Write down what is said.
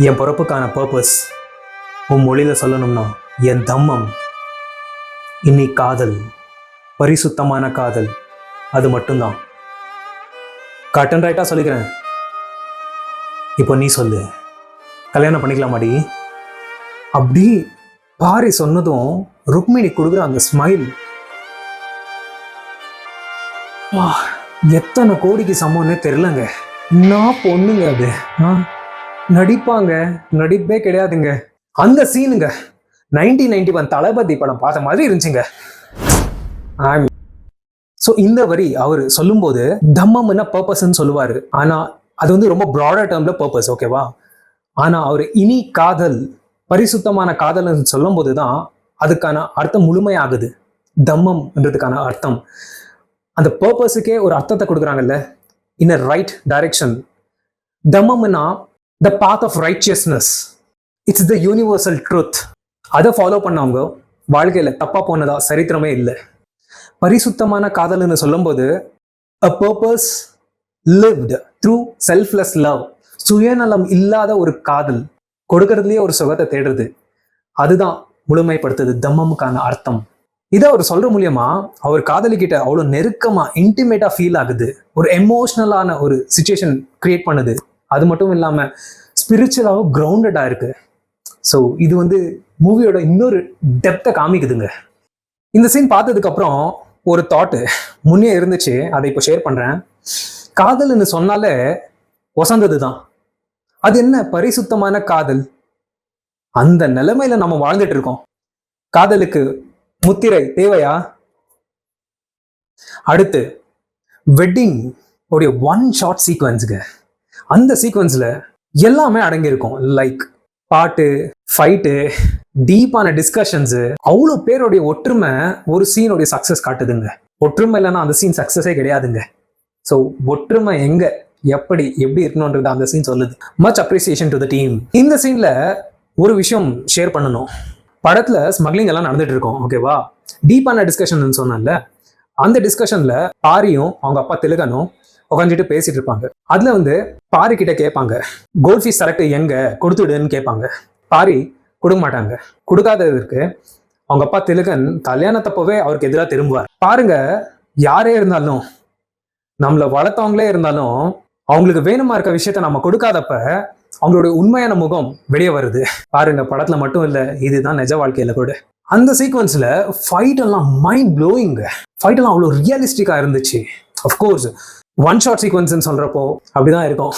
என் பிறப்புக்கான purpose உன் மொழியில் சொல்லணும்னா என் தம்மம். இன்னைக்கு காதல், பரிசுத்தமான காதல், அது மட்டும்தான். கட் அண்ட் ரைட்டாக சொல்லிக்கிறேன். இப்போ நீ சொல்லு, கல்யாணம் பண்ணிக்கலாமாடி? அப்படி பாரி சொன்னதும் ருக்மிணி கொடுக்குற அந்த ஸ்மைல், எத்தனை கோடிக்கு சமம்னே தெரிலங்க. நான் பொண்ணுங்க அது நடிப்பாங்க, நடிப்பே கிடையாதுங்க. அந்த சீனுங்க 1991 தளபதி படம் பார்த்த மாதிரி இருந்துச்சுங்க. ஸோ இந்த வரி அவர் சொல்லும்போது தம்மம்னா பர்பஸ்ன்னு சொல்லுவார். ஆனால் அது வந்து ரொம்ப ப்ராடர் டேர்மில் பர்பஸ், ஓகேவா? ஆனால் அவர் இனி காதல், பரிசுத்தமான காதல்னு சொல்லும் போது தான் அதுக்கான அர்த்தம் முழுமையாகுது. தம்மம்ன்றதுக்கான அர்த்தம், அந்த பர்பஸுக்கே ஒரு அர்த்தத்தை கொடுக்குறாங்கல்ல, இன் அ ரைட் டைரக்ஷன். தம்மம்னா the path of righteousness, it's the universal truth. அதை ஃபாலோ பண்ணவங்க வாழ்க்கையில் தப்பா போனதா சரித்திரமே இல்லை. பரிசுத்தமான காதல்னு சொல்லும்போது a purpose lived through selfless love, சுயநலம் இல்லாத ஒரு காதல், கொடுக்கறதுலயே ஒரு சுகத்தை தேடுறது, அதுதான் முழுமைப்படுத்துது தம்மமுக்கான அர்த்தம். இதை அவர் சொல்ற மூலியமா அவர் காதலிக்கிட்ட அவ்வளோ நெருக்கமா இன்டிமேட்டா ஃபீல் ஆகுது, ஒரு எமோஷனலான ஒரு சிச்சுவேஷன் கிரியேட் பண்ணுது. அது மட்டும் இல்லாம ஸ்பிரிச்சுவலாகவும் கிரவுண்டடா இருக்கு. ஸோ இது வந்து மூவியோட இன்னொரு டெப்த்தை காமிக்குதுங்க. இந்த சீன் பார்த்ததுக்கு அப்புறம் ஒரு தாட்டு முன்னே இருந்துச்சு, அதை இப்போ ஷேர் பண்றேன். காதல்னு சொன்னாலே வசந்தது தான். அது என்ன பரிசுத்தமான காதல்? அந்த நிலைமையில நம்ம வாழ்ந்துட்டு இருக்கோம். காதலுக்கு முத்திரை தேவையா? அடுத்து வெட்டிங் உடைய ஒன் ஷார்ட் சீக்வன்ஸுங்க. அந்த சீக்வன்ஸ்ல எல்லாமே அடங்கியிருக்கும். லைக் பாட்டு, ஃபைட்டு, டீப்பான டிஸ்கஷன்ஸு, அவ்வளோ பேருடைய ஒற்றுமை ஒரு சீனுடைய சக்ஸஸ் காட்டுதுங்க. ஒற்றுமை இல்லைன்னா அந்த சீன் சக்ஸஸே கிடையாதுங்க. ஸோ ஒற்றுமை எங்க, எப்படி இருக்கணும்ன்றது அந்த சீன் சொல்லுது. Much appreciation to the team. இந்த சீன்ல ஒரு விஷயம் ஷேர் பண்ணணும். படத்துல ஸ்மக்லிங் எல்லாம் நடந்துட்டு இருக்கோம், ஓகேவா? டீப்பான டிஸ்கஷன் சொன்னேன்ல, அந்த டிஸ்கஷன்ல பாரியும் அவங்க அப்பா திலகனும் உட்காந்துட்டு பேசிட்டு இருப்பாங்க. அதுல வந்து பாரி கிட்ட கேட்பாங்க, கோல்ட் ஃபீஸ் கரெக்ட் எங்க கொடுத்துடுன்னு கேட்பாங்க. பாரி கொடுக்க மாட்டாங்க. கொடுக்காததற்கு அவங்க அப்பா திலகன் கல்யாணத்தப்பவே அவருக்கு எதிராக திரும்புவார். பாருங்க, யாரே இருந்தாலும், நம்மளை வளர்த்தவங்களே இருந்தாலும், அவங்களுக்கு வேணுமா இருக்க விஷயத்த நம்ம கொடுக்காதப்ப அவங்களுடைய உண்மையான முகம் வெளியே வருது. பாருங்க, படத்துல மட்டும் இல்ல, இதுதான் நிஜ வாழ்க்கையில கூட. அந்த சீக்வன்ஸ்ல ஃபைட் எல்லாம் மைண்ட் ப்ளோயிங். ஃபைட் எல்லாம் அவ்வளோ ரியலிஸ்டிக்கா இருந்துச்சு. அஃப்கோர்ஸ் ஒன் ஷாட் சீக்வன்ஸ்ன்னு சொல்றப்போ அப்படிதான் இருக்கும்.